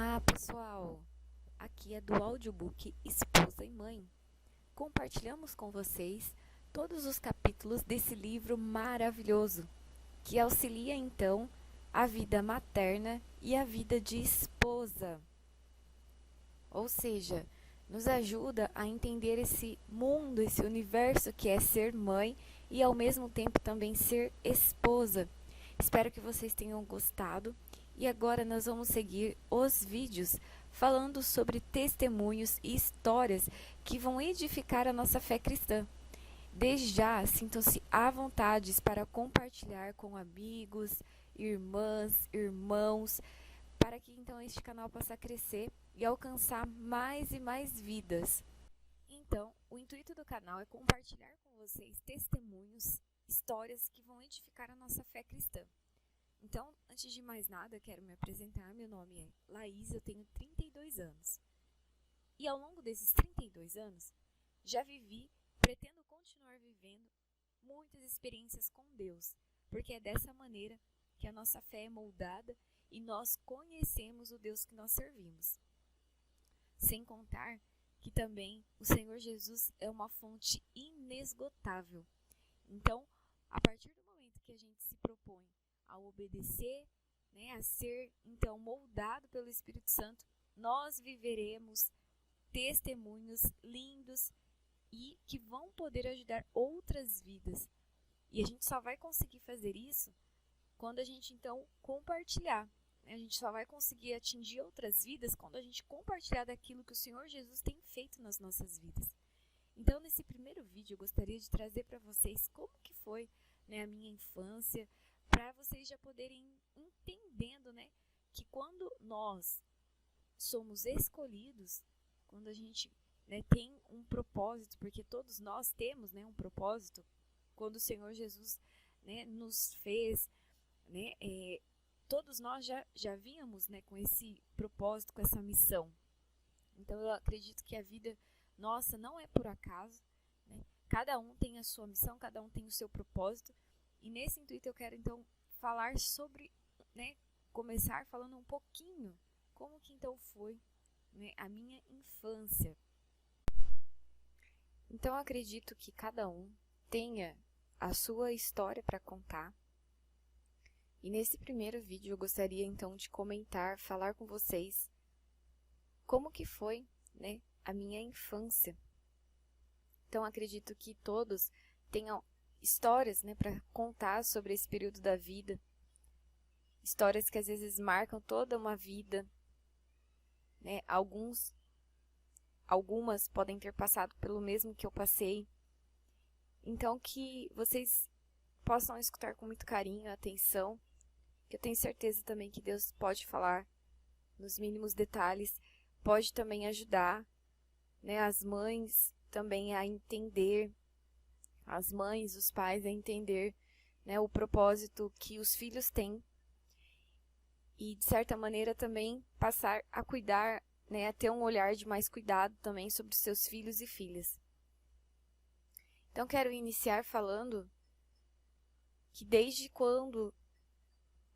Olá, pessoal! Aqui é do audiobook Esposa e Mãe. Compartilhamos com vocês todos os capítulos desse livro maravilhoso, que auxilia então a vida materna e a vida de esposa. Ou seja, nos ajuda a entender esse mundo, esse universo que é ser mãe e ao mesmo tempo também ser esposa. Espero que vocês tenham gostado. E agora nós vamos seguir os vídeos falando sobre testemunhos e histórias que vão edificar a nossa fé cristã. Desde já, sintam-se à vontade para compartilhar com amigos, irmãs, irmãos, para que então este canal possa crescer e alcançar mais e mais vidas. Então, o intuito do canal é compartilhar com vocês testemunhos, histórias que vão edificar a nossa fé cristã. Então, antes de mais nada, quero me apresentar. Meu nome é Laís, eu tenho 32 anos. E ao longo desses 32 anos, já vivi, pretendo continuar vivendo muitas experiências com Deus, porque é dessa maneira que a nossa fé é moldada e nós conhecemos o Deus que nós servimos. Sem contar que também o Senhor Jesus é uma fonte inesgotável. Então, a partir do momento que a gente se propõe a obedecer, a ser então moldado pelo Espírito Santo, nós viveremos testemunhos lindos e que vão poder ajudar outras vidas. E a gente só vai conseguir fazer isso quando a gente então compartilhar. A gente só vai conseguir atingir outras vidas quando a gente compartilhar daquilo que o Senhor Jesus tem feito nas nossas vidas. Então, nesse primeiro vídeo, eu gostaria de trazer para vocês como que foi a minha infância, para vocês já poderem entendendo, que quando nós somos escolhidos, quando a gente tem um propósito, porque todos nós temos um propósito, quando o Senhor Jesus nos fez, todos nós já vínhamos com esse propósito, com essa missão. Então eu acredito que a vida nossa não é por acaso, cada um tem a sua missão, cada um tem o seu propósito. E nesse intuito eu quero então falar sobre, começar falando um pouquinho como que então foi a minha infância. Então eu acredito que cada um tenha a sua história para contar. E nesse primeiro vídeo eu gostaria então de comentar, falar com vocês como que foi a minha infância. Então acredito que todos tenham histórias para contar sobre esse período da vida, histórias que às vezes marcam toda uma vida, algumas podem ter passado pelo mesmo que eu passei, então que vocês possam escutar com muito carinho, atenção, que eu tenho certeza também que Deus pode falar nos mínimos detalhes, pode também ajudar as mães também a entender, as mães, os pais a entender o propósito que os filhos têm e, de certa maneira, também passar a cuidar, a ter um olhar de mais cuidado também sobre os seus filhos e filhas. Então, quero iniciar falando que desde quando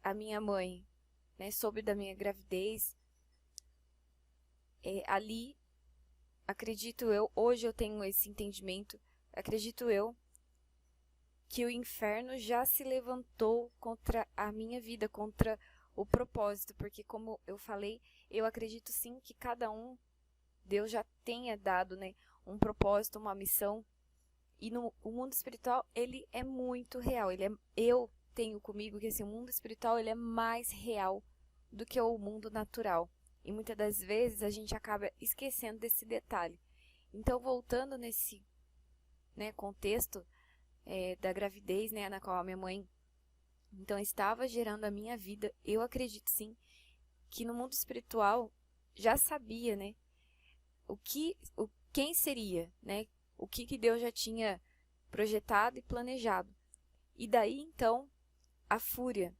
a minha mãe soube da minha gravidez, ali, acredito eu, hoje eu tenho esse entendimento, acredito eu, que o inferno já se levantou contra a minha vida, contra o propósito, porque como eu falei, eu acredito sim que cada um, Deus já tenha dado um propósito, uma missão, e o mundo espiritual, ele é muito real, eu tenho comigo que o mundo espiritual ele é mais real do que o mundo natural, e muitas das vezes a gente acaba esquecendo desse detalhe. Então, voltando nesse contexto, da gravidez, na qual a minha mãe então estava gerando a minha vida, eu acredito sim que no mundo espiritual já sabia, quem seria, o que Deus já tinha projetado e planejado. E daí então a fúria,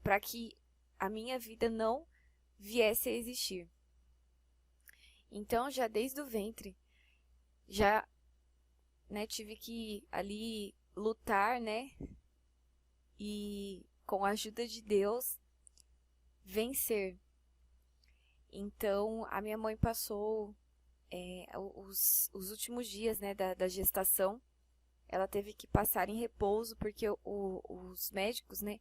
para que a minha vida não viesse a existir. Então já desde o ventre já tive que ali lutar, e com a ajuda de Deus vencer. Então, a minha mãe passou os últimos dias, né, da gestação. Ela teve que passar em repouso, porque os médicos, né,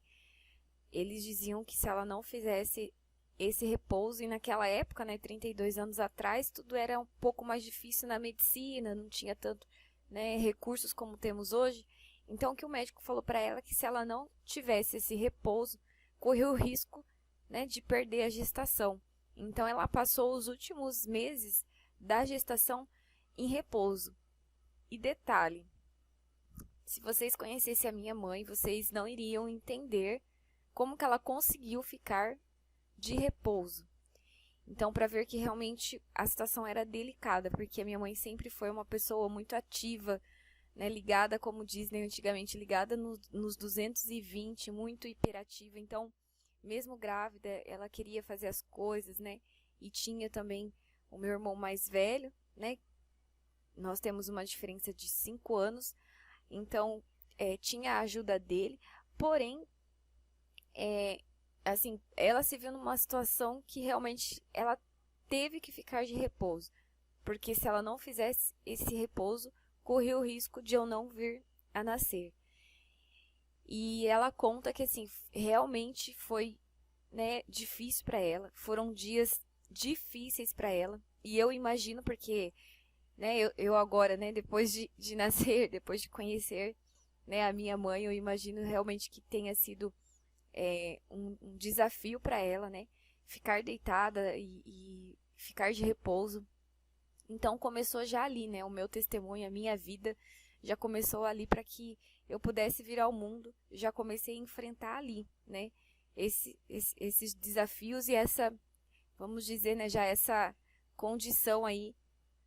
eles diziam que se ela não fizesse esse repouso, e naquela época, né, 32 anos atrás, tudo era um pouco mais difícil na medicina, não tinha tanto, né, recursos como temos hoje. Então, o que o médico falou para ela é que se ela não tivesse esse repouso, corria o risco, né, de perder a gestação. Então, ela passou os últimos meses da gestação em repouso. E detalhe, se vocês conhecessem a minha mãe, vocês não iriam entender como que ela conseguiu ficar de repouso. Então, para ver que realmente a situação era delicada, porque a minha mãe sempre foi uma pessoa muito ativa, né, ligada, como dizem antigamente, ligada nos 220, muito hiperativa. Então, mesmo grávida, ela queria fazer as coisas, né? E tinha também o meu irmão mais velho, né? Nós temos uma diferença de 5 anos, então tinha a ajuda dele, porém, assim, ela se viu numa situação que realmente ela teve que ficar de repouso, porque se ela não fizesse esse repouso, corria o risco de eu não vir a nascer. E ela conta que, assim, realmente foi, né, difícil para ela, foram dias difíceis para ela, e eu imagino porque, né, eu agora, né, depois de nascer, depois de conhecer, né, a minha mãe, eu imagino realmente que tenha sido um desafio para ela, né? Ficar deitada e ficar de repouso. Então começou já ali, né? O meu testemunho, a minha vida já começou ali para que eu pudesse vir ao mundo. Já comecei a enfrentar ali, né? Esses desafios e essa, vamos dizer, né? Já essa condição aí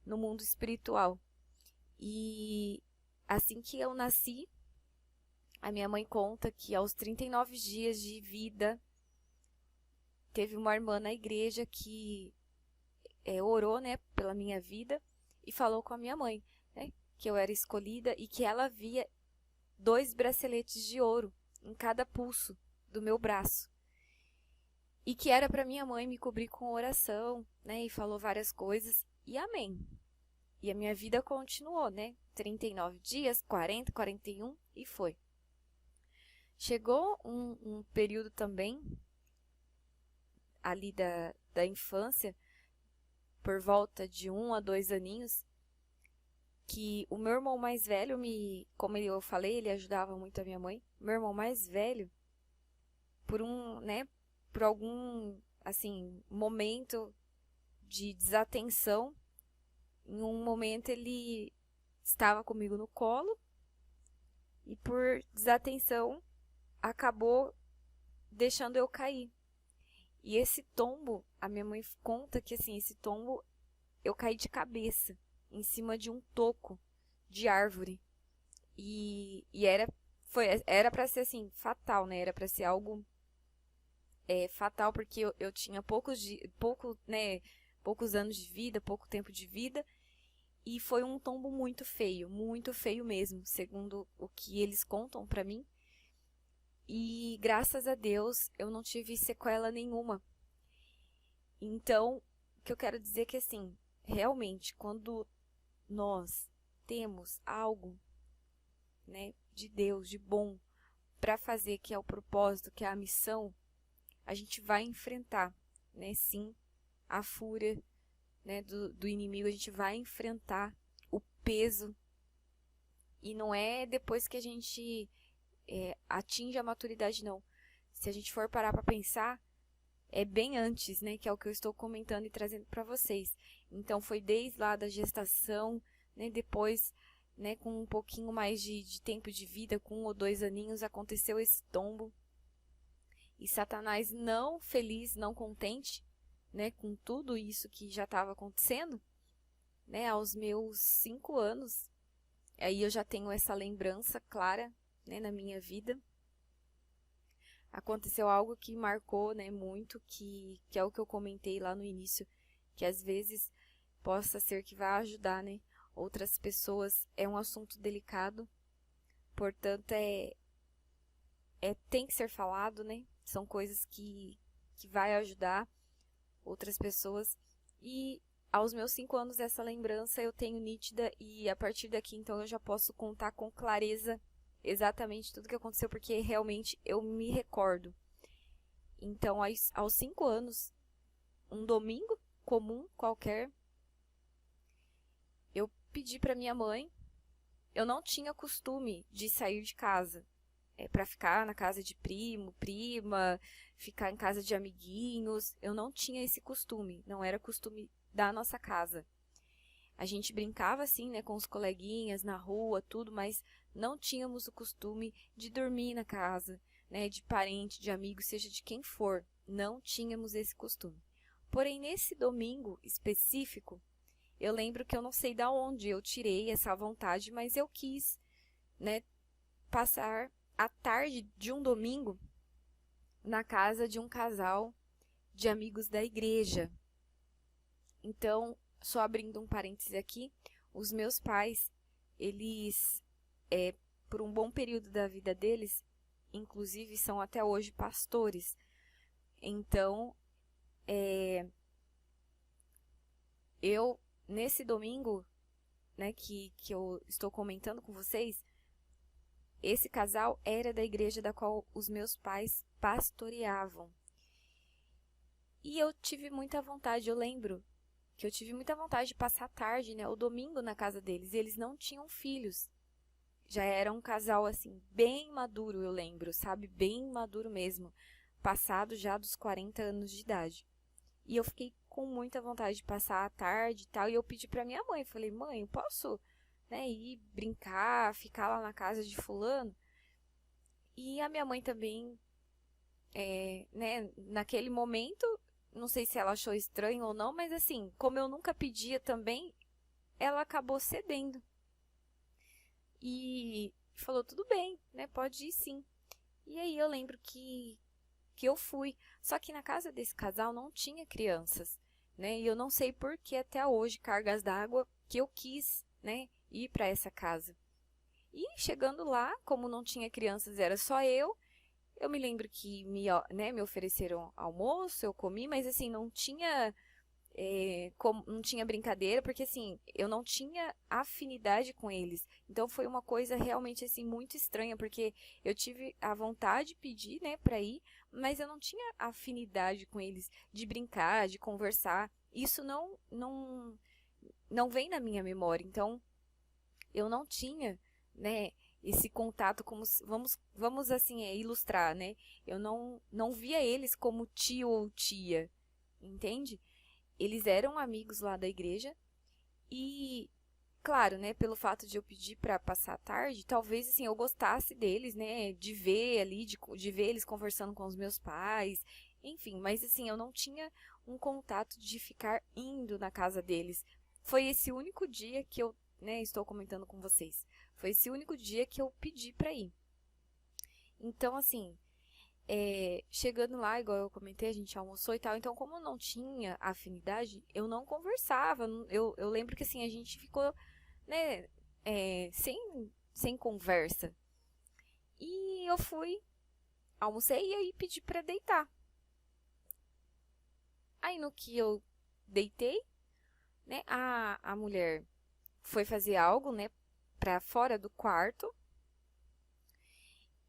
no mundo espiritual. E assim que eu nasci, a minha mãe conta que aos 39 dias de vida, teve uma irmã na igreja que orou, né, pela minha vida e falou com a minha mãe, né, que eu era escolhida e que ela via 2 braceletes de ouro em cada pulso do meu braço. E que era para minha mãe me cobrir com oração, né, e falou várias coisas e amém. E a minha vida continuou, né, 39 dias, 40, 41 e foi. Chegou um período também, ali da infância, por volta de 1 a 2 aninhos, que o meu irmão mais velho, como eu falei, ele ajudava muito a minha mãe. Meu irmão mais velho, por algum, assim, momento de desatenção, em um momento ele estava comigo no colo e por desatenção acabou deixando eu cair. E esse tombo, a minha mãe conta que, assim, esse tombo eu caí de cabeça em cima de um toco de árvore. E era para ser, assim, fatal, né? Era para ser algo fatal, porque eu tinha poucos anos de vida, pouco tempo de vida. E foi um tombo muito feio mesmo, segundo o que eles contam para mim. E graças a Deus eu não tive sequela nenhuma. Então, o que eu quero dizer é que, assim, realmente, quando nós temos algo, né, de Deus, de bom, para fazer, que é o propósito, que é a missão, a gente vai enfrentar, né, sim, a fúria, né, do inimigo, a gente vai enfrentar o peso. E não é depois que a gente atinge a maturidade, não. Se a gente for parar para pensar, é bem antes, né, que é o que eu estou comentando e trazendo para vocês. Então, foi desde lá da gestação, né, depois, né, com um pouquinho mais de tempo de vida, com 1 ou 2 aninhos, aconteceu esse tombo. E Satanás, não feliz, não contente, né, com tudo isso que já estava acontecendo, né, aos meus 5 anos, aí eu já tenho essa lembrança clara, né, na minha vida. Aconteceu algo que marcou, né, muito, que é o que eu comentei lá no início, que às vezes possa ser que vá ajudar, né, outras pessoas. É um assunto delicado, portanto, tem que ser falado, né, são coisas que vai ajudar outras pessoas. E aos meus 5 anos, essa lembrança eu tenho nítida, e a partir daqui, então, eu já posso contar com clareza exatamente tudo que aconteceu, porque realmente eu me recordo. Então, aos 5 anos, um domingo comum qualquer, eu pedi para minha mãe. Eu não tinha costume de sair de casa para ficar na casa de primo, prima, ficar em casa de amiguinhos. Eu não tinha esse costume, não era costume da nossa casa. A gente brincava assim, né, com os coleguinhas na rua, tudo, mas não tínhamos o costume de dormir na casa, né, de parente, de amigo, seja de quem for. Não tínhamos esse costume. Porém, nesse domingo específico, eu lembro que eu não sei de onde eu tirei essa vontade, mas eu quis, né, passar a tarde de um domingo na casa de um casal de amigos da igreja. Então, só abrindo um parêntese aqui, os meus pais, eles, por um bom período da vida deles, inclusive são até hoje pastores. Então, eu, nesse domingo, né, que eu estou comentando com vocês, esse casal era da igreja da qual os meus pais pastoreavam. E eu tive muita vontade, eu lembro que eu tive muita vontade de passar a tarde, né, o domingo na casa deles. E eles não tinham filhos. Já era um casal, assim, bem maduro, eu lembro, sabe? Bem maduro mesmo. Passado já dos 40 anos de idade. E eu fiquei com muita vontade de passar a tarde e tal. E eu pedi pra minha mãe, falei, mãe, eu posso, né, ir brincar, ficar lá na casa de fulano? E a minha mãe também, né, naquele momento, não sei se ela achou estranho ou não, mas assim, como eu nunca pedia também, ela acabou cedendo. E falou, tudo bem, né, pode ir sim. E aí eu lembro que eu fui. Só que na casa desse casal não tinha crianças, né? E eu não sei por que até hoje, cargas d'água, que eu quis, né, ir para essa casa. E chegando lá, como não tinha crianças, era só eu me lembro que me ofereceram almoço, eu comi, mas assim, não tinha, não tinha brincadeira, porque assim, eu não tinha afinidade com eles. Então foi uma coisa realmente assim muito estranha, porque eu tive a vontade de pedir, né, para ir, mas eu não tinha afinidade com eles de brincar, de conversar. Isso não vem na minha memória. Então eu não tinha, né, esse contato como vamos assim ilustrar, né? Eu não via eles como tio ou tia, entende? Eles eram amigos lá da igreja e claro, né, pelo fato de eu pedir para passar a tarde, talvez assim eu gostasse deles, né, de ver ali, de ver eles conversando com os meus pais, enfim, mas assim eu não tinha um contato de ficar indo na casa deles. Foi esse único dia que eu, né, estou comentando com vocês. Foi esse único dia que eu pedi para ir. Então, assim, chegando lá, igual eu comentei, a gente almoçou e tal. Então, como eu não tinha afinidade, eu não conversava. Eu lembro que, assim, a gente ficou, né, sem conversa. E eu fui, almocei e aí pedi para deitar. Aí, no que eu deitei, né, a mulher foi fazer algo, né, para fora do quarto.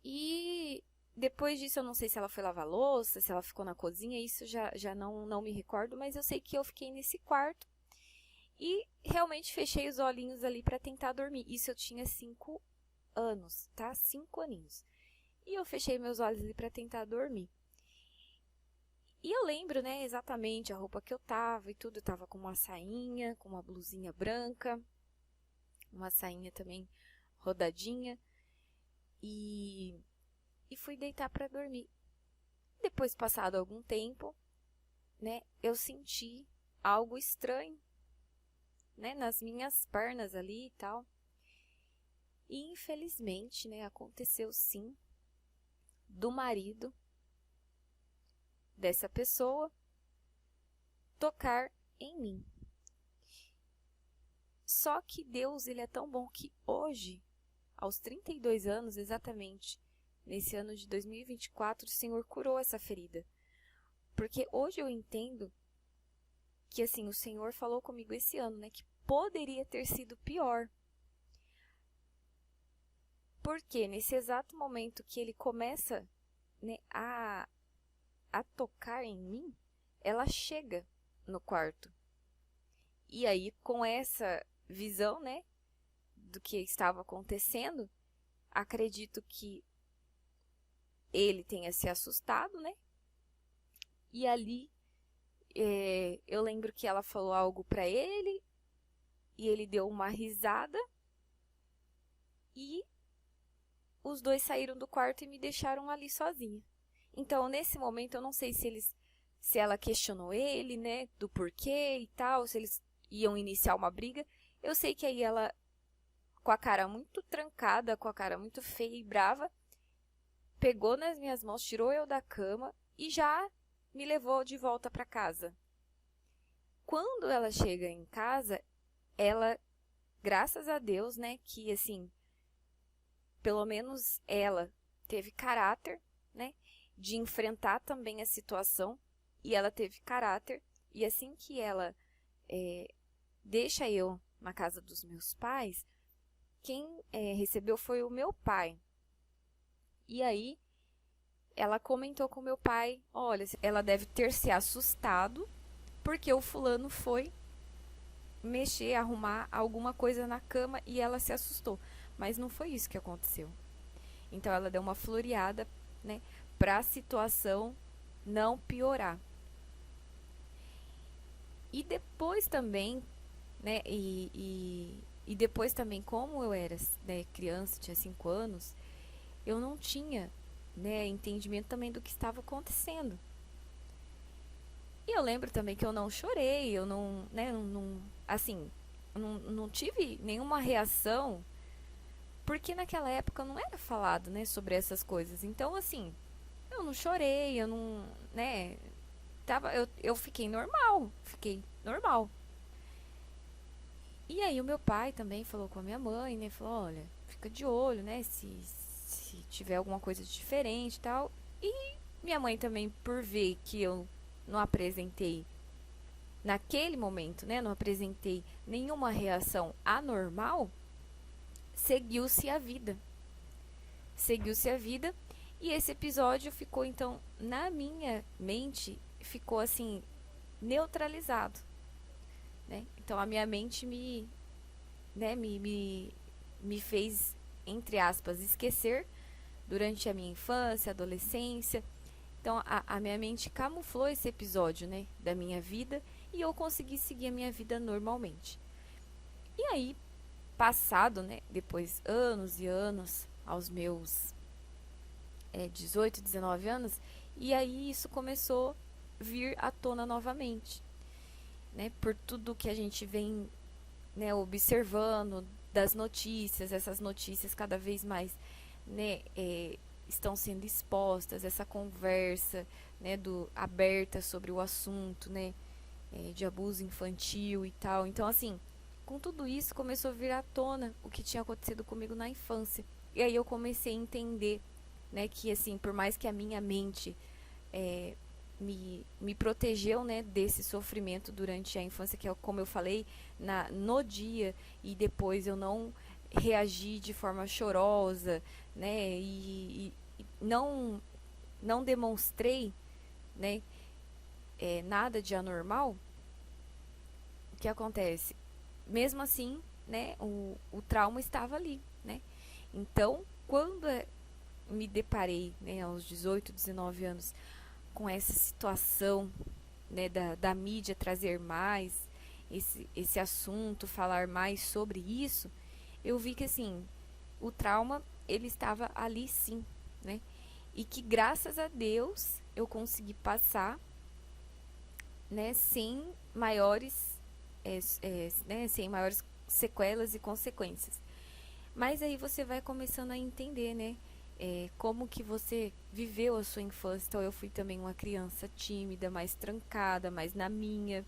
E depois disso, eu não sei se ela foi lavar louça, se ela ficou na cozinha, isso já não me recordo, mas eu sei que eu fiquei nesse quarto e realmente fechei os olhinhos ali para tentar dormir. Isso eu tinha 5 anos, tá? 5 aninhos. E eu fechei meus olhos ali para tentar dormir. E eu lembro, né, exatamente a roupa que eu tava e tudo. Eu tava com uma sainha, com uma blusinha branca, uma sainha também rodadinha. E fui deitar para dormir. Depois, passado algum tempo, né, eu senti algo estranho, né, nas minhas pernas ali e tal. E infelizmente, né, aconteceu sim do marido dessa pessoa tocar em mim. Só que Deus, ele é tão bom que hoje, aos 32 anos exatamente, nesse ano de 2024, o Senhor curou essa ferida. Porque hoje eu entendo que assim, o Senhor falou comigo esse ano, né, que poderia ter sido pior. Porque nesse exato momento que ele começa, né, a tocar em mim, ela chega no quarto. E aí, com essa visão, né, do que estava acontecendo, acredito que ele tenha se assustado, né? E ali, eu lembro que ela falou algo para ele, e ele deu uma risada, e os dois saíram do quarto e me deixaram ali sozinha. Então, nesse momento, eu não sei se ela questionou ele, né, do porquê e tal, se eles iam iniciar uma briga. Eu sei que aí ela, com a cara muito trancada, com a cara muito feia e brava, pegou nas minhas mãos, tirou eu da cama e já me levou de volta para casa. Quando ela chega em casa, ela, graças a Deus, né, que assim, pelo menos ela teve caráter, né, de enfrentar também a situação, e ela teve caráter, e assim que ela deixa eu na casa dos meus pais, quem recebeu foi o meu pai. E aí, ela comentou com meu pai, olha, ela deve ter se assustado, porque o fulano foi mexer, arrumar alguma coisa na cama e ela se assustou. Mas não foi isso que aconteceu. Então ela deu uma floreada, né, para a situação não piorar. E depois também, né, e depois também, como eu era, né, criança, tinha 5 anos, eu não tinha, né, entendimento também do que estava acontecendo. E eu lembro também que eu não chorei, eu não, né, assim, não tive nenhuma reação, porque naquela época não era falado, né, sobre essas coisas. Então, assim, eu não chorei, eu não, né, eu fiquei normal. E aí o meu pai também falou com a minha mãe, né, falou, olha, fica de olho, né, se tiver alguma coisa diferente e tal. E minha mãe também, por ver que eu não apresentei naquele momento, né, não apresentei nenhuma reação anormal, seguiu-se a vida. Seguiu-se a vida e esse episódio ficou então na minha mente, ficou assim neutralizado, né? Então a minha mente né, me fez, entre aspas, esquecer durante a minha infância, adolescência. Então a minha mente camuflou esse episódio, né, da minha vida e eu consegui seguir a minha vida normalmente. E aí, passado, né, depois anos e anos, aos meus 18, 19 anos, e aí isso começou a vir à tona novamente, né, por tudo que a gente vem, né, observando das notícias, essas notícias cada vez mais, né, estão sendo expostas, essa conversa, né, aberta sobre o assunto, né, de abuso infantil e tal. Então, assim, com tudo isso começou a vir à tona o que tinha acontecido comigo na infância. E aí eu comecei a entender, né, que assim, por mais que a minha mente me protegeu, né, desse sofrimento durante a infância, que é como eu falei, no dia, e depois eu não reagi de forma chorosa, né, e não demonstrei, né, nada de anormal. O que acontece? Mesmo assim, né, o trauma estava ali, né? Então, quando me deparei, né, aos 18, 19 anos, com essa situação, né, da mídia trazer mais esse assunto, falar mais sobre isso, eu vi que, assim, o trauma, ele estava ali sim, né? E que, graças a Deus, eu consegui passar, né, sem maiores, né, sem maiores sequelas e consequências. Mas aí você vai começando a entender, né? Como que você viveu a sua infância. Então eu fui também uma criança tímida, mais trancada, mais na minha,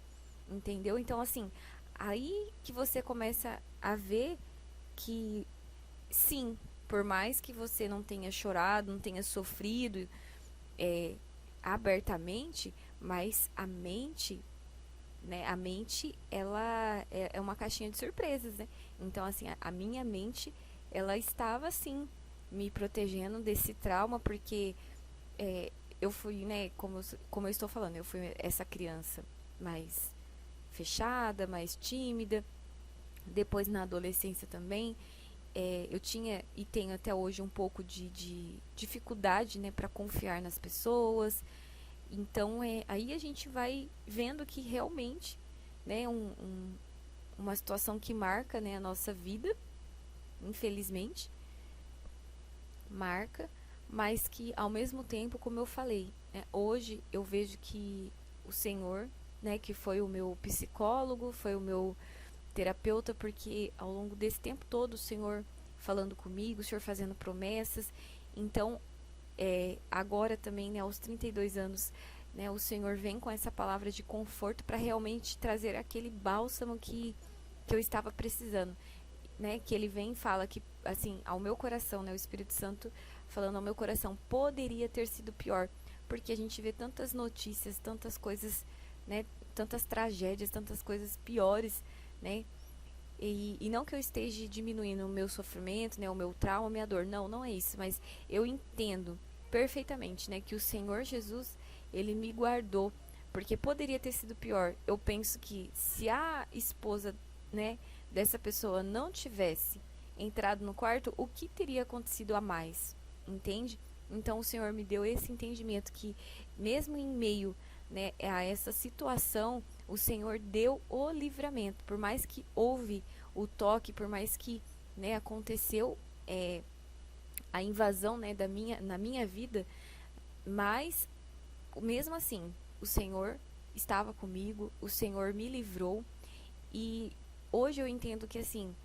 entendeu? Então assim, aí que você começa a ver que sim, por mais que você não tenha chorado, não tenha sofrido abertamente, mas a mente né? A mente, ela é uma caixinha de surpresas, né? Então, assim, a minha mente, ela estava, assim, me protegendo desse trauma, porque é, eu fui, né, como eu estou falando, eu fui essa criança mais fechada, mais tímida. Depois, na adolescência também, eu tinha e tenho até hoje um pouco de dificuldade, né, para confiar nas pessoas. Então, aí a gente vai vendo que realmente, né, uma situação que marca, né, a nossa vida, infelizmente, marca, mas que ao mesmo tempo, como eu falei, né, hoje eu vejo que o Senhor, né, que foi o meu psicólogo, foi o meu terapeuta, porque ao longo desse tempo todo o Senhor falando comigo, o Senhor fazendo promessas. Então, agora também, né, aos 32 anos, né, o Senhor vem com essa palavra de conforto para realmente trazer aquele bálsamo que eu estava precisando, né? Que ele vem e fala que, assim, ao meu coração, né, o Espírito Santo falando ao meu coração, poderia ter sido pior, porque a gente vê tantas notícias, tantas coisas, né, tantas tragédias, tantas coisas piores, né? E não que eu esteja diminuindo o meu sofrimento, né, o meu trauma, a minha dor. Não, não é isso. Mas eu entendo perfeitamente, né, que o Senhor Jesus, ele me guardou. Porque poderia ter sido pior. Eu penso que se a esposa, né, dessa pessoa não tivesse entrado no quarto, o que teria acontecido a mais? Entende? Então o Senhor me deu esse entendimento que mesmo em meio, né, a essa situação, o Senhor deu o livramento. Por mais que houve o toque, por mais que, né, aconteceu a invasão, né, na minha vida, mas mesmo assim, o Senhor estava comigo, o Senhor me livrou. E hoje eu entendo que, assim,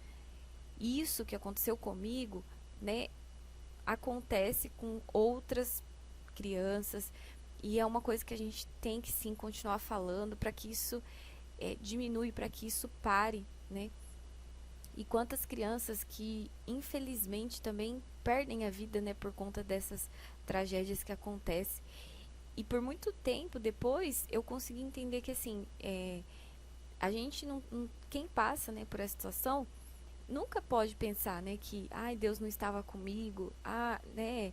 isso que aconteceu comigo, né, acontece com outras crianças, e é uma coisa que a gente tem que sim continuar falando para que isso diminui, para que isso pare, né? E quantas crianças que infelizmente também perdem a vida, né, por conta dessas tragédias que acontecem. E por muito tempo depois eu consegui entender que, assim, a gente não, quem passa, né, por essa situação nunca pode pensar, né, que ai, Deus não estava comigo, né,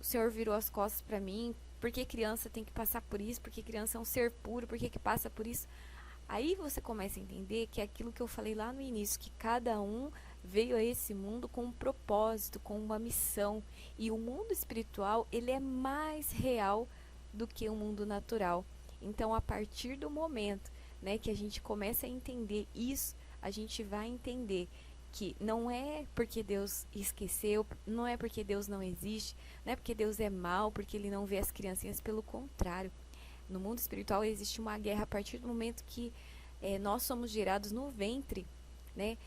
o Senhor virou as costas para mim. Porque criança tem que passar por isso? Porque criança é um ser puro? Porque que passa por isso? Aí você começa a entender que é aquilo que eu falei lá no início, que cada um veio a esse mundo com um propósito, com uma missão. E o mundo espiritual, ele é mais real do que o mundo natural. Então, a partir do momento, né, que a gente começa a entender isso, a gente vai entender que não é porque Deus esqueceu, não é porque Deus não existe, não é porque Deus é mau, porque ele não vê as criancinhas, pelo contrário. No mundo espiritual existe uma guerra a partir do momento que nós somos gerados no ventre, né?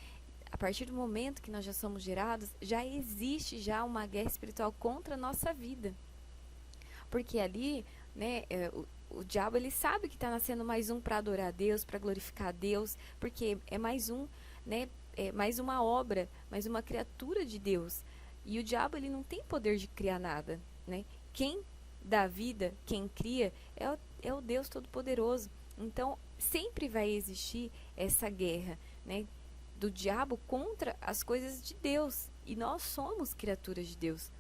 A partir do momento que nós já somos gerados, já existe já uma guerra espiritual contra a nossa vida. Porque ali, né, o diabo ele sabe que está nascendo mais um para adorar a Deus, para glorificar a Deus, porque é mais um, né, é mais uma obra, mais uma criatura de Deus. E o diabo ele não tem poder de criar nada, né? Quem dá vida, quem cria, é o Deus Todo-Poderoso. Então, sempre vai existir essa guerra, né, do diabo contra as coisas de Deus. E nós somos criaturas de Deus.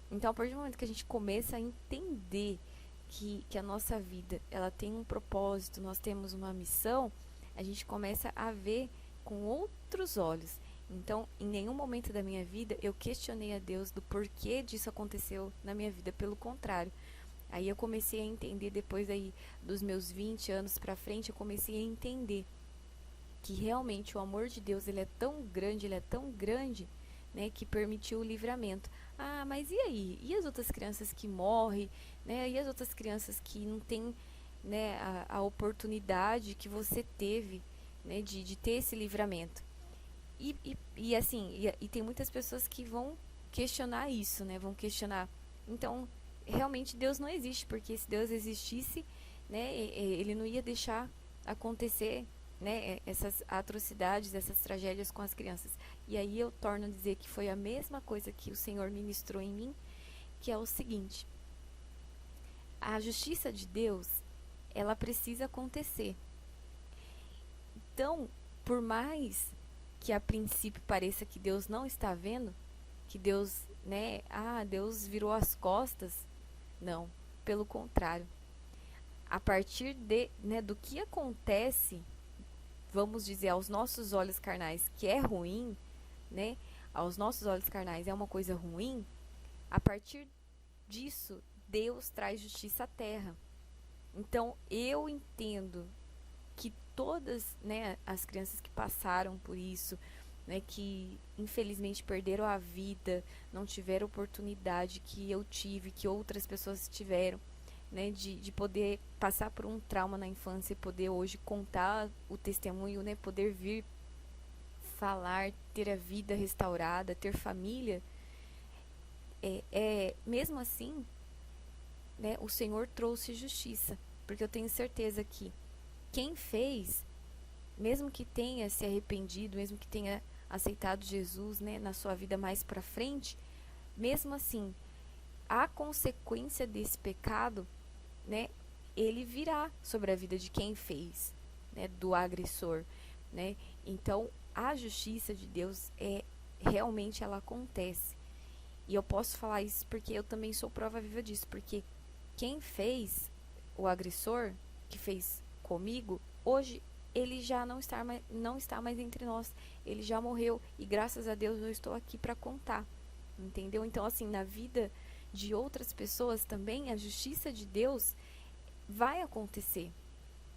Então, a partir do momento que a gente começa a entender que a nossa vida ela tem um propósito, nós temos uma missão, a gente começa a ver com outros olhos. Então, em nenhum momento da minha vida eu questionei a Deus do porquê disso aconteceu na minha vida, pelo contrário. Aí eu comecei a entender, depois aí dos meus 20 anos para frente, eu comecei a entender que realmente o amor de Deus ele é tão grande, ele é tão grande, né, que permitiu o livramento. Ah, mas e aí? E as outras crianças que morrem, né? E as outras crianças que não têm, né, a oportunidade que você teve, né, de ter esse livramento? E assim, e tem muitas pessoas que vão questionar isso, né? Vão questionar. Então, realmente Deus não existe, porque se Deus existisse, né, ele não ia deixar acontecer, né, essas atrocidades, essas tragédias com as crianças. E aí eu torno a dizer que foi a mesma coisa que o Senhor ministrou em mim, que é o seguinte: a justiça de Deus, ela precisa acontecer. Então, por mais que a princípio pareça que Deus não está vendo, que Deus, né, Deus virou as costas, não, pelo contrário. A partir do que acontece, vamos dizer, aos nossos olhos carnais, que é ruim, né? Aos nossos olhos carnais é uma coisa ruim, a partir disso, Deus traz justiça à terra. Então, eu entendo que todas, né, as crianças que passaram por isso, né, que infelizmente perderam a vida, não tiveram oportunidade que eu tive, que outras pessoas tiveram, né, de poder passar por um trauma na infância e poder hoje contar o testemunho, né, poder vir falar, ter a vida restaurada, ter família, mesmo assim, né, o Senhor trouxe justiça, porque eu tenho certeza que quem fez, mesmo que tenha se arrependido, mesmo que tenha aceitado Jesus, né, na sua vida mais para frente, mesmo assim, a consequência desse pecado, né, ele virá sobre a vida de quem fez, né, do agressor, né? Então, a justiça de Deus realmente ela acontece. E eu posso falar isso porque eu também sou prova viva disso, porque quem fez o agressor, que fez comigo, hoje ele já não está mais entre nós. Ele já morreu e graças a Deus eu estou aqui para contar. Entendeu? Então, assim, na vida de outras pessoas também, a justiça de Deus vai acontecer.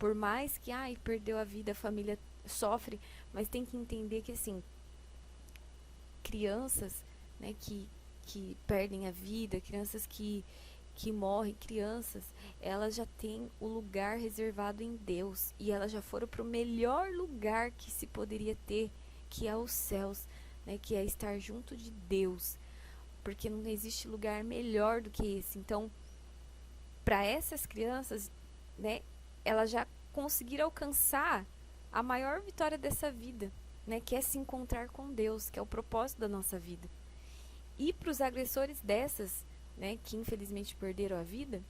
Por mais que, perdeu a vida, a família sofre, mas tem que entender que, assim, crianças, né, que perdem a vida, crianças que morrem, crianças, elas já têm o lugar reservado em Deus e elas já foram para o melhor lugar que se poderia ter, que é os céus, né, que é estar junto de Deus, porque não existe lugar melhor do que esse. Então, para essas crianças, né, elas já conseguiram alcançar a maior vitória dessa vida, né, que é se encontrar com Deus, que é o propósito da nossa vida. E para os agressores dessas, né, que infelizmente perderam a vida,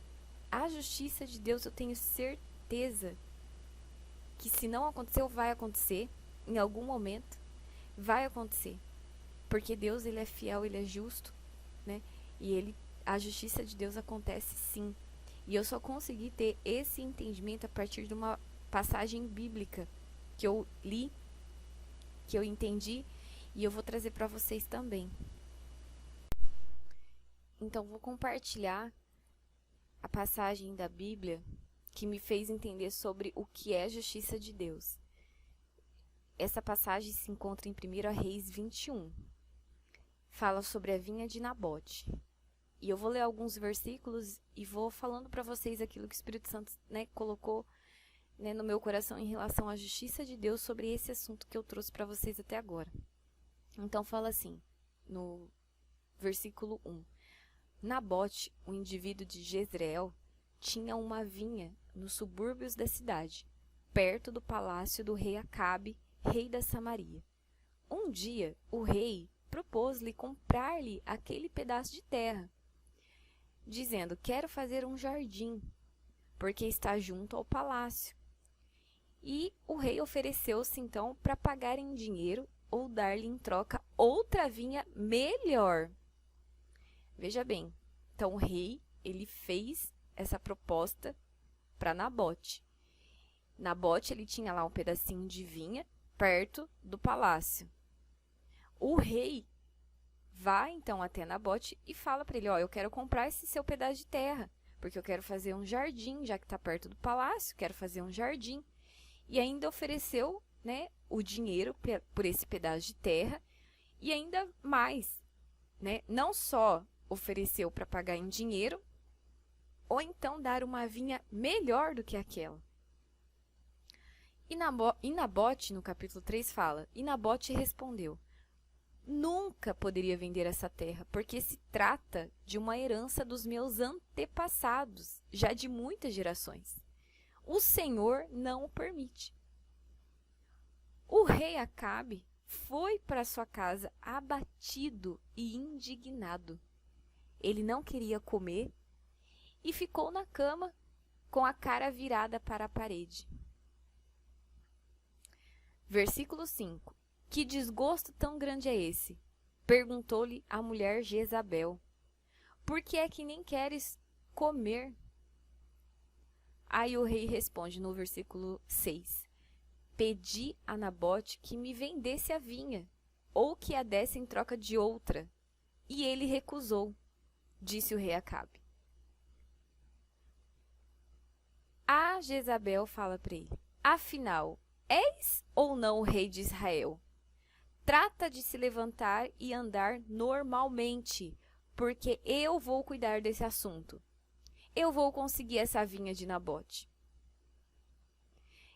a justiça de Deus eu tenho certeza que se não aconteceu, vai acontecer, em algum momento, vai acontecer. Porque Deus, ele é fiel, ele é justo, né, e a justiça de Deus acontece sim. E eu só consegui ter esse entendimento a partir de uma passagem bíblica que eu li, que eu entendi, e eu vou trazer para vocês também. Então, vou compartilhar a passagem da Bíblia que me fez entender sobre o que é a justiça de Deus. Essa passagem se encontra em 1 Reis 21. Fala sobre a vinha de Nabote. E eu vou ler alguns versículos e vou falando para vocês aquilo que o Espírito Santo, né, colocou, né, no meu coração em relação à justiça de Deus sobre esse assunto que eu trouxe para vocês até agora. Então fala assim, no versículo 1. Nabote, um indivíduo de Jezreel, tinha uma vinha nos subúrbios da cidade, perto do palácio do rei Acabe, rei da Samaria. Um dia, o rei propôs-lhe comprar-lhe aquele pedaço de terra, dizendo: quero fazer um jardim, porque está junto ao palácio. E o rei ofereceu-se então para pagar em dinheiro ou dar-lhe em troca outra vinha melhor. Veja bem, então o rei, ele fez essa proposta para Nabote. Nabote, ele tinha lá um pedacinho de vinha perto do palácio. O rei vai então até Nabote e fala para ele: ó, eu quero comprar esse seu pedaço de terra, porque eu quero fazer um jardim, já que está perto do palácio, quero fazer um jardim. E ainda ofereceu, né, o dinheiro por esse pedaço de terra e ainda mais, né, não só ofereceu para pagar em dinheiro, ou então dar uma vinha melhor do que aquela. E Nabote, no capítulo 3, fala: e Nabote respondeu: nunca poderia vender essa terra, porque se trata de uma herança dos meus antepassados, já de muitas gerações. O Senhor não o permite. O rei Acabe foi para sua casa abatido e indignado. Ele não queria comer e ficou na cama com a cara virada para a parede. Versículo 5. Que desgosto tão grande é esse? Perguntou-lhe a mulher Jezabel. Por que é que nem queres comer? Aí o rei responde no versículo 6. Pedi a Nabote que me vendesse a vinha, ou que a desse em troca de outra. E ele recusou, disse o rei Acabe. A Jezabel fala para ele, afinal, és ou não o rei de Israel? Trata de se levantar e andar normalmente, porque eu vou cuidar desse assunto. Eu vou conseguir essa vinha de Nabote.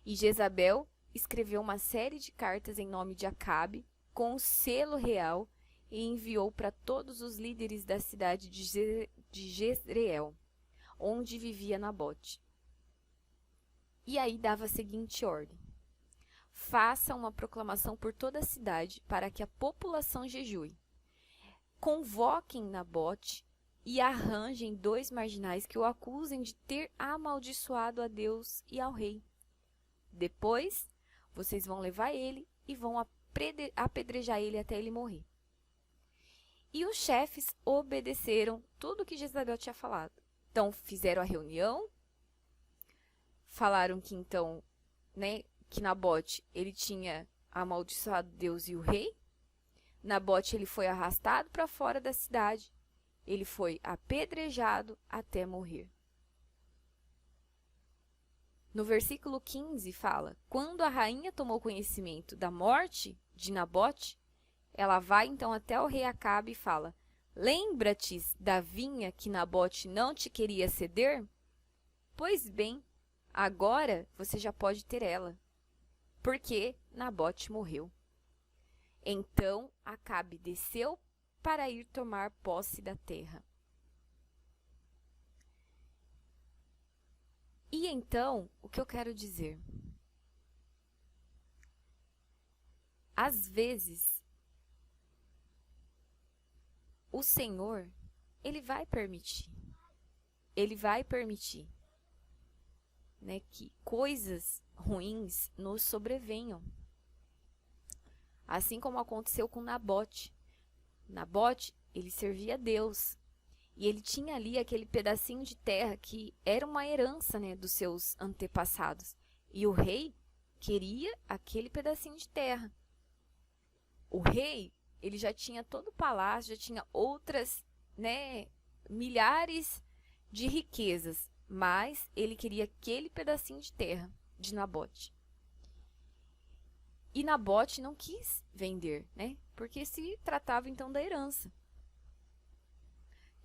E Jezabel escreveu uma série de cartas em nome de Acabe, com o selo real, e enviou para todos os líderes da cidade de Jezreel, onde vivia Nabote. E aí dava a seguinte ordem. Faça uma proclamação por toda a cidade para que a população jejue. Convoquem Nabote e arranjem 2 marginais que o acusem de ter amaldiçoado a Deus e ao rei. Depois, vocês vão levar ele e vão apedrejar ele até ele morrer. E os chefes obedeceram tudo o que Jezabel tinha falado. Então, fizeram a reunião, falaram que então, que Nabote, ele tinha amaldiçoado Deus e o rei. Nabote, ele foi arrastado para fora da cidade. Ele foi apedrejado até morrer. No versículo 15 fala, quando a rainha tomou conhecimento da morte de Nabote, ela vai então até o rei Acabe e fala, lembra-te da vinha que Nabote não te queria ceder? Pois bem, agora você já pode ter ela, porque Nabote morreu. Então Acabe desceu para ir tomar posse da terra. E então, o que eu quero dizer? Às vezes, o Senhor, ele vai permitir, que coisas ruins nos sobrevenham. Assim como aconteceu com Nabote. Nabote, ele servia a Deus. E ele tinha ali aquele pedacinho de terra que era uma herança, dos seus antepassados. E o rei queria aquele pedacinho de terra. O rei, ele já tinha todo o palácio, já tinha outras, milhares de riquezas. Mas ele queria aquele pedacinho de terra de Nabote. E Nabote não quis vender, porque se tratava então da herança.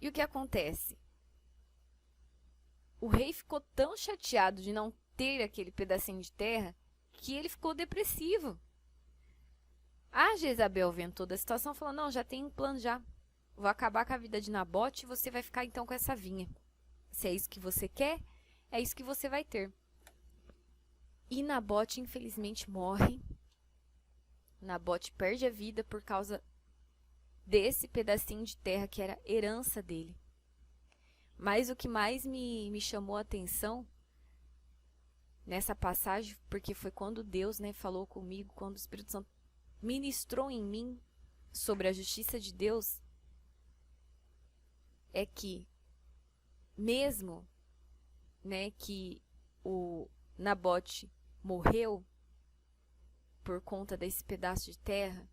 E o que acontece? O rei ficou tão chateado de não ter aquele pedacinho de terra que ele ficou depressivo. A Jezabel vendo toda a situação falou, não, já tem um plano já. Vou acabar com a vida de Nabote e você vai ficar então com essa vinha. Se é isso que você quer, é isso que você vai ter. E Nabote infelizmente morre. Nabote perde a vida por causa desse pedacinho de terra que era herança dele. Mas o que mais me chamou a atenção nessa passagem, porque foi quando Deus, falou comigo, quando o Espírito Santo ministrou em mim sobre a justiça de Deus, é que mesmo, que o Nabote morreu por conta desse pedaço de terra,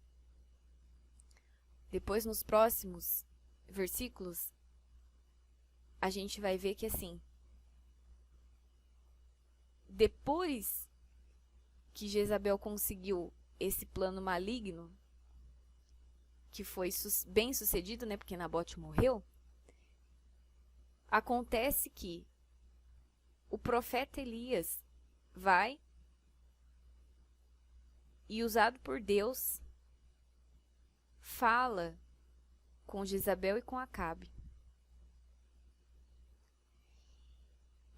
depois, nos próximos versículos, a gente vai ver que, assim, depois que Jezabel conseguiu esse plano maligno, que foi bem sucedido, porque Nabote morreu, acontece que o profeta Elias vai e, usado por Deus, fala com Jezabel e com Acabe.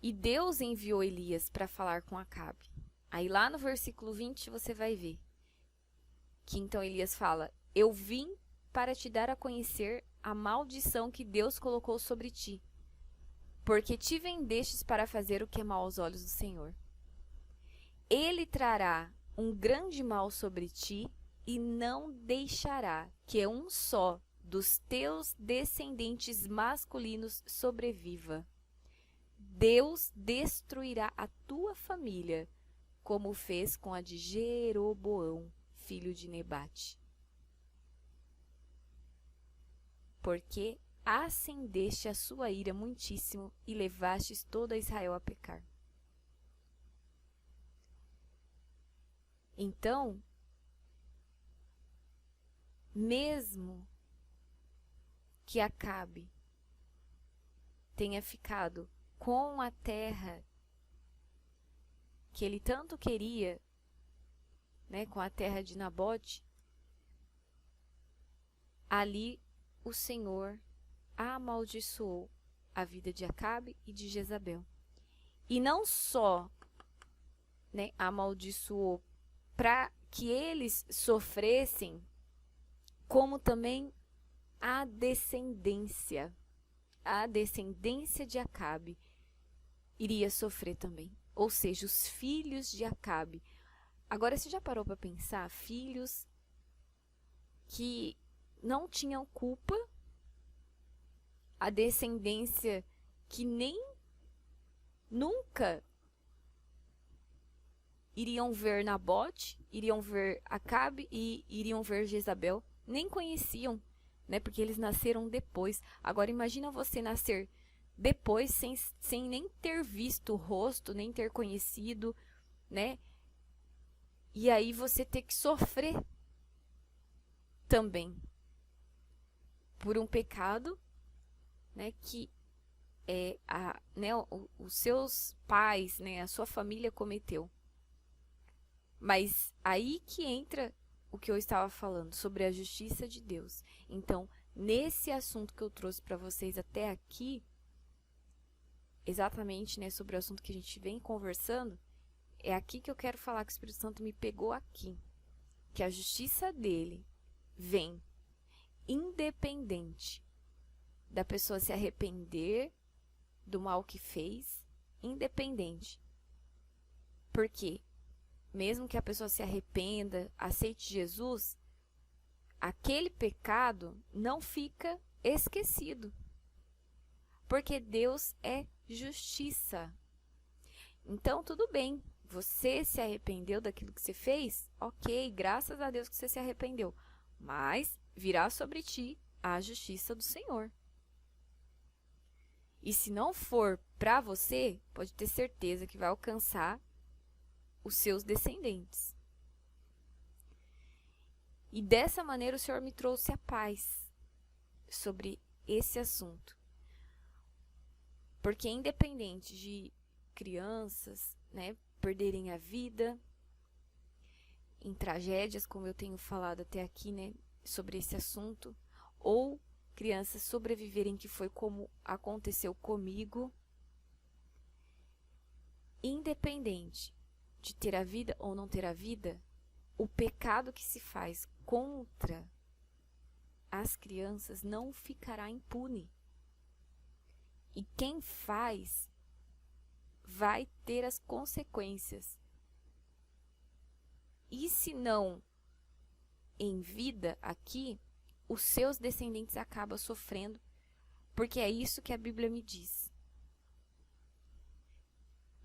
E Deus enviou Elias para falar com Acabe. Aí lá no versículo 20 você vai ver que então Elias fala, eu vim para te dar a conhecer a maldição que Deus colocou sobre ti, porque te vendestes para fazer o que é mal aos olhos do Senhor. Ele trará um grande mal sobre ti, e não deixará que um só dos teus descendentes masculinos sobreviva. Deus destruirá a tua família, como fez com a de Jeroboão, filho de Nebate. Porque acendeste a sua ira muitíssimo e levastes todo Israel a pecar. Então, mesmo que Acabe tenha ficado com a terra que ele tanto queria, né, com a terra de Nabote, ali o Senhor amaldiçoou a vida de Acabe e de Jezabel. E não só, né, amaldiçoou para que eles sofressem, como também a descendência de Acabe iria sofrer também. Ou seja, os filhos de Acabe. Agora, você já parou para pensar? Filhos que não tinham culpa, a descendência que nem nunca iriam ver Nabote, iriam ver Acabe e iriam ver Jezabel, nem conheciam, né? Porque eles nasceram depois. Agora imagina você nascer depois sem nem ter visto o rosto, nem ter conhecido, né? E aí você ter que sofrer também por um pecado, né, que né, os seus pais, né, a sua família cometeu. Mas aí que entra o que eu estava falando sobre a justiça de Deus. Então, nesse assunto que eu trouxe para vocês até aqui, exatamente, né, sobre o assunto que a gente vem conversando, é aqui que eu quero falar que o Espírito Santo me pegou aqui. Que a justiça dele vem independente da pessoa se arrepender do mal que fez, independente. Porque mesmo que a pessoa se arrependa, aceite Jesus, aquele pecado não fica esquecido. Porque Deus é justiça. Então, tudo bem. Você se arrependeu daquilo que você fez? Ok, graças a Deus que você se arrependeu. Mas virá sobre ti a justiça do Senhor. E se não for para você, pode ter certeza que vai alcançar os seus descendentes. E dessa maneira o Senhor me trouxe a paz sobre esse assunto. Porque independente de crianças, né, perderem a vida em tragédias, como eu tenho falado até aqui, né, sobre esse assunto, ou crianças sobreviverem, que foi como aconteceu comigo, independente de ter a vida ou não ter a vida, o pecado que se faz contra as crianças não ficará impune. E quem faz vai ter as consequências. E se não em vida aqui, os seus descendentes acabam sofrendo, porque é isso que a Bíblia me diz.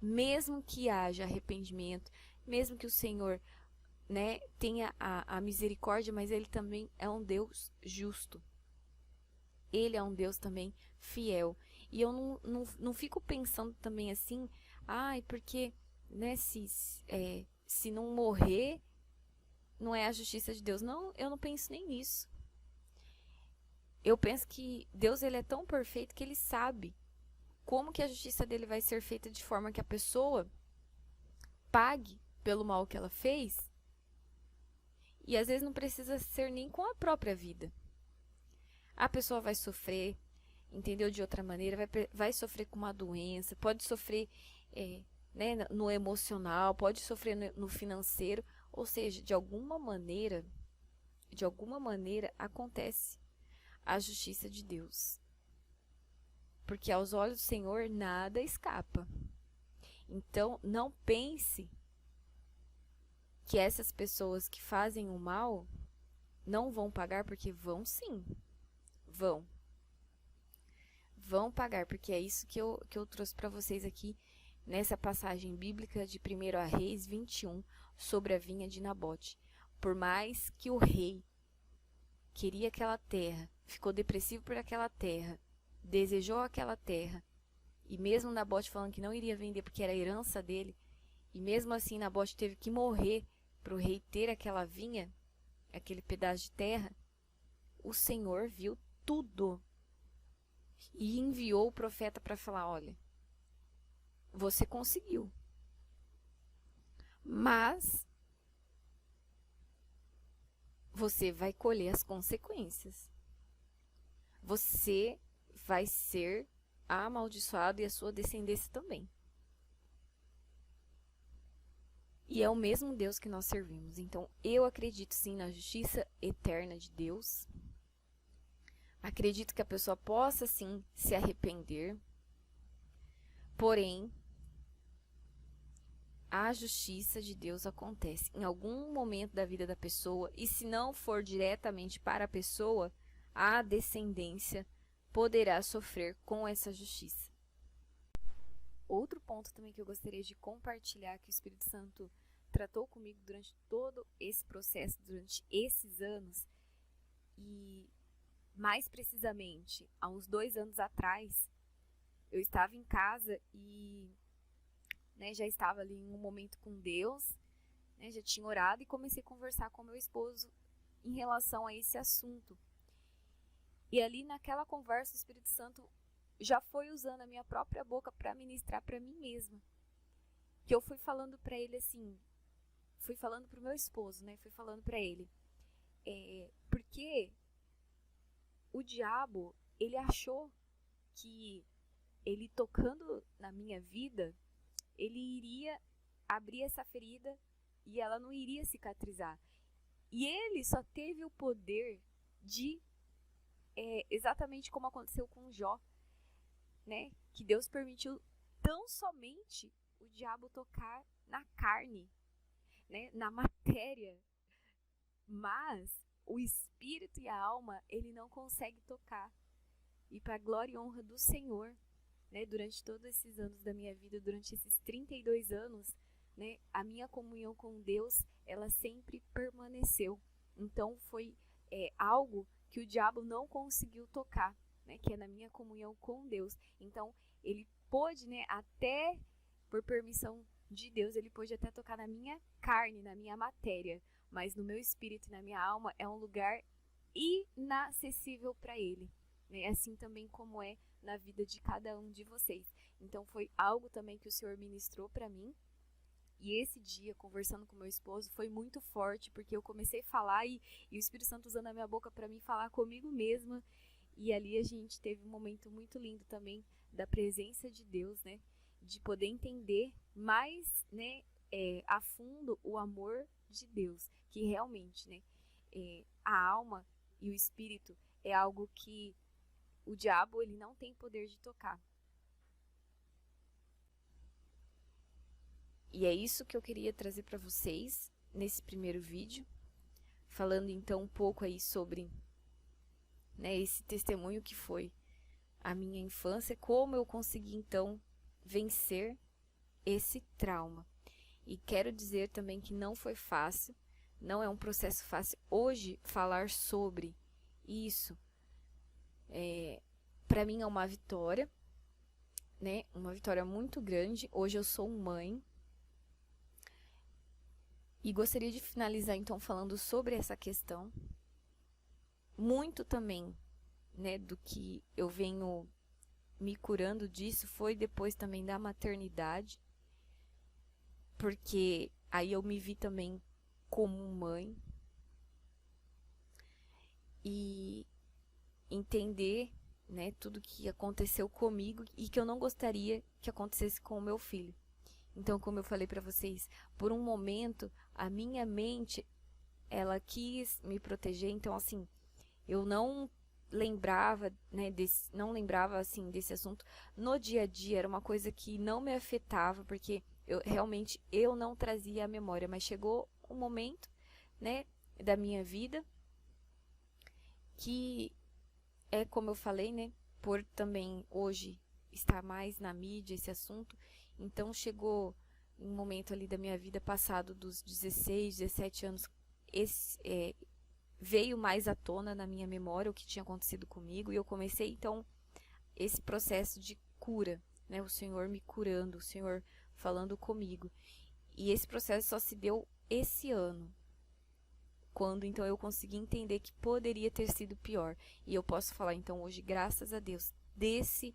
Mesmo que haja arrependimento, mesmo que o Senhor, né, tenha a misericórdia, mas Ele também é um Deus justo. Ele é um Deus também fiel. E eu não fico pensando também assim, porque, né, se não morrer, não é a justiça de Deus. Não, eu não penso nem nisso. Eu penso que Deus, ele é tão perfeito que ele sabe como que a justiça dele vai ser feita de forma que a pessoa pague pelo mal que ela fez. E às vezes não precisa ser nem com a própria vida. A pessoa vai sofrer, entendeu? De outra maneira, vai sofrer com uma doença, pode sofrer né, no emocional, pode sofrer no financeiro. Ou seja, de alguma maneira acontece a justiça de Deus. Porque aos olhos do Senhor nada escapa. Então, não pense que essas pessoas que fazem o mal não vão pagar, porque vão sim, vão. Vão pagar, porque é isso que eu trouxe para vocês aqui nessa passagem bíblica de 1 Reis 21, sobre a vinha de Nabote. Por mais que o rei queria aquela terra, ficou depressivo por aquela terra, desejou aquela terra, e mesmo Nabote falando que não iria vender porque era a herança dele, e mesmo assim Nabote teve que morrer para o rei ter aquela vinha, aquele pedaço de terra, o Senhor viu tudo e enviou o profeta para falar: olha, você conseguiu, mas você vai colher as consequências. Você vai ser amaldiçoado e a sua descendência também. E é o mesmo Deus que nós servimos. Então, eu acredito sim na justiça eterna de Deus. Acredito que a pessoa possa sim se arrepender. Porém, a justiça de Deus acontece em algum momento da vida da pessoa. E se não for diretamente para a pessoa, a descendência poderá sofrer com essa justiça. Outro ponto também que eu gostaria de compartilhar, que o Espírito Santo tratou comigo durante todo esse processo, durante esses anos, e mais precisamente, há uns 2 anos atrás, eu estava em casa e já estava ali em um momento com Deus, já tinha orado e comecei a conversar com meu esposo em relação a esse assunto. E ali naquela conversa, o Espírito Santo já foi usando a minha própria boca para ministrar para mim mesma. Que eu fui falando para ele assim, fui falando para o meu esposo, fui falando para ele. Porque o diabo, ele achou que ele tocando na minha vida, ele iria abrir essa ferida e ela não iria cicatrizar. E ele só teve o poder de, exatamente como aconteceu com Jó, que Deus permitiu tão somente o diabo tocar na carne, na matéria, mas o espírito e a alma ele não consegue tocar. E para a glória e honra do Senhor, durante todos esses anos da minha vida, durante esses 32 anos, a minha comunhão com Deus, ela sempre permaneceu. Então foi algo que o diabo não conseguiu tocar, que é na minha comunhão com Deus. Então ele pôde, até por permissão de Deus, ele pôde até tocar na minha carne, na minha matéria, mas no meu espírito e na minha alma é um lugar inacessível para ele. Assim também como é na vida de cada um de vocês. Então foi algo também que o Senhor ministrou para mim. E esse dia, conversando com meu esposo, foi muito forte, porque eu comecei a falar e o Espírito Santo usando a minha boca para mim falar comigo mesma. E ali a gente teve um momento muito lindo também da presença de Deus, de poder entender mais, a fundo o amor de Deus, que realmente, a alma e o espírito é algo que o diabo ele não tem poder de tocar. E é isso que eu queria trazer para vocês nesse primeiro vídeo, falando então um pouco aí sobre esse testemunho que foi a minha infância, como eu consegui então vencer esse trauma. E quero dizer também que não foi fácil, não é um processo fácil. Hoje, falar sobre isso, para mim é uma vitória, uma vitória muito grande. Hoje eu sou mãe. E gostaria de finalizar então falando sobre essa questão. Muito também, do que eu venho me curando disso foi depois também da maternidade. Porque aí eu me vi também como mãe. E entender, tudo que aconteceu comigo e que eu não gostaria que acontecesse com o meu filho. Então, como eu falei para vocês, por um momento, a minha mente, ela quis me proteger. Então, assim, eu não lembrava, não lembrava, assim, desse assunto no dia a dia. Era uma coisa que não me afetava, porque realmente eu não trazia a memória. Mas chegou um momento, né, da minha vida que é como eu falei, né, por também hoje estar mais na mídia esse assunto, então chegou um momento ali da minha vida passado dos 16, 17 anos, veio mais à tona na minha memória o que tinha acontecido comigo e eu comecei então esse processo de cura, né, o Senhor me curando, o Senhor falando comigo. E esse processo só se deu esse ano, quando então eu consegui entender que poderia ter sido pior. E eu posso falar então hoje, graças a Deus, desse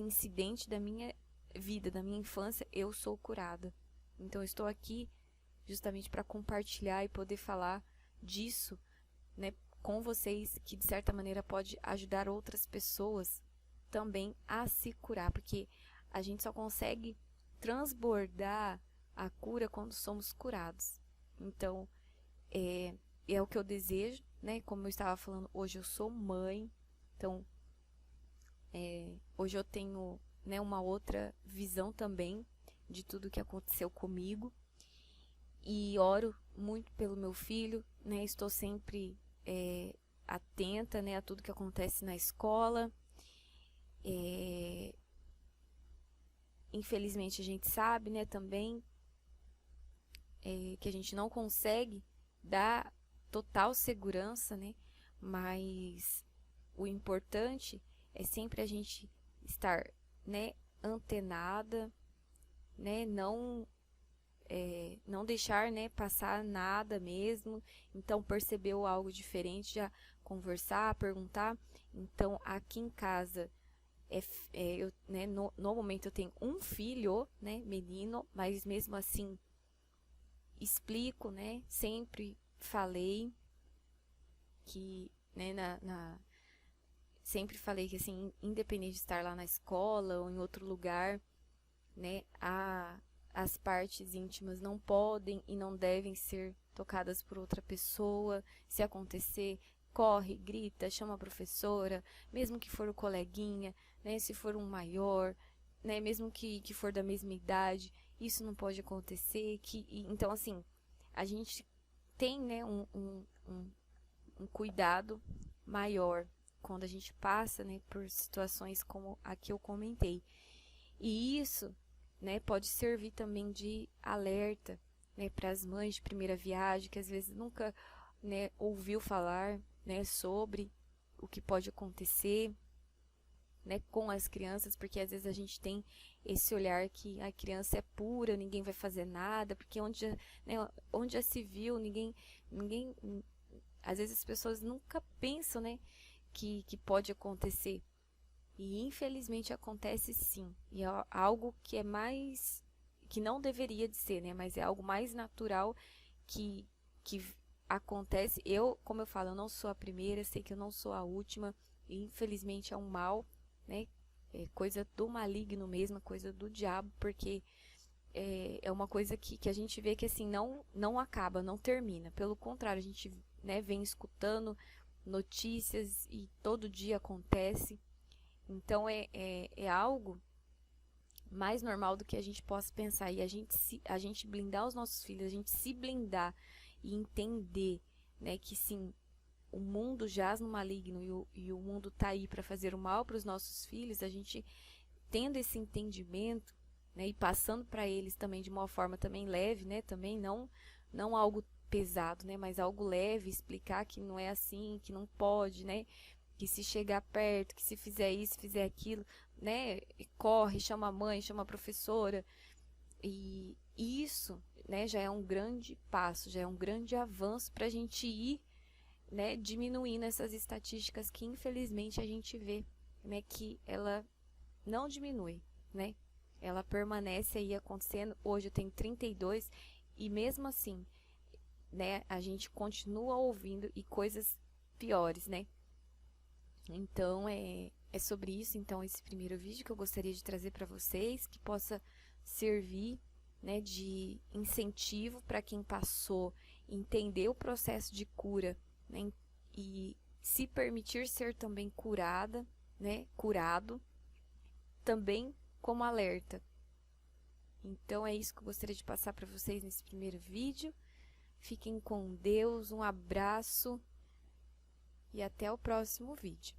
incidente da minha vida, da minha infância, eu sou curada. Então eu estou aqui justamente para compartilhar e poder falar disso, né, com vocês, que de certa maneira pode ajudar outras pessoas também a se curar, porque a gente só consegue transbordar a cura quando somos curados. Então, é o que eu desejo, né? Como eu estava falando, hoje eu sou mãe, então hoje eu tenho, né, uma outra visão também de tudo que aconteceu comigo e oro muito pelo meu filho, né? Estou sempre atenta, né, a tudo que acontece na escola. Infelizmente a gente sabe, né, também que a gente não consegue dar total segurança, né? Mas o importante é sempre a gente estar, né, antenada, né? Não deixar, né, passar nada mesmo. Então, percebeu algo diferente, já conversar, perguntar. Então, aqui em casa, eu, né, no momento eu tenho um filho, né, menino, mas mesmo assim explico, né, sempre falei que, né, sempre falei que, assim, independente de estar lá na escola ou em outro lugar, né, as partes íntimas não podem e não devem ser tocadas por outra pessoa. Se acontecer, corre, grita, chama a professora, mesmo que for o coleguinha, né, se for um maior, né, mesmo que for da mesma idade, isso não pode acontecer. Então, assim, a gente tem, né, um cuidado maior quando a gente passa, né, por situações como a que eu comentei. E isso, né, pode servir também de alerta, né, para as mães de primeira viagem que às vezes nunca, né, ouviu falar, né, sobre o que pode acontecer, né, com as crianças, porque às vezes a gente tem esse olhar que a criança é pura, ninguém vai fazer nada, porque onde já se viu, ninguém, às vezes as pessoas nunca pensam, né, que pode acontecer. E infelizmente acontece sim. E é algo que é mais, que não deveria de ser, né, mas é algo mais natural que acontece. Como eu falo, eu não sou a primeira, sei que eu não sou a última, e infelizmente é um mal, né, é coisa do maligno mesmo, coisa do diabo, porque é uma coisa que a gente vê que assim não acaba, não termina. Pelo contrário, a gente, né, vem escutando notícias e todo dia acontece. Então é algo mais normal do que a gente possa pensar. E a gente blindar os nossos filhos, a gente se blindar e entender, né, que sim, o mundo jaz no maligno e o mundo está aí para fazer o mal para os nossos filhos, a gente tendo esse entendimento, né, e passando para eles também de uma forma também leve, né, também não algo pesado, né, mas algo leve, explicar que não é assim, que não pode, né, que se chegar perto, que se fizer isso, fizer aquilo, né, corre, chama a mãe, chama a professora. E isso, né, já é um grande passo, já é um grande avanço para a gente ir, né, diminuindo essas estatísticas que infelizmente a gente vê, né, que ela não diminui, né, ela permanece aí acontecendo. Hoje eu tenho 32 e mesmo assim, né, a gente continua ouvindo e coisas piores, né. Então é sobre isso, então, esse primeiro vídeo que eu gostaria de trazer para vocês, que possa servir, né, de incentivo para quem passou, entender o processo de cura, né, e se permitir ser também curada, né, curado, também como alerta. Então é isso que eu gostaria de passar para vocês nesse primeiro vídeo. Fiquem com Deus, um abraço e até o próximo vídeo.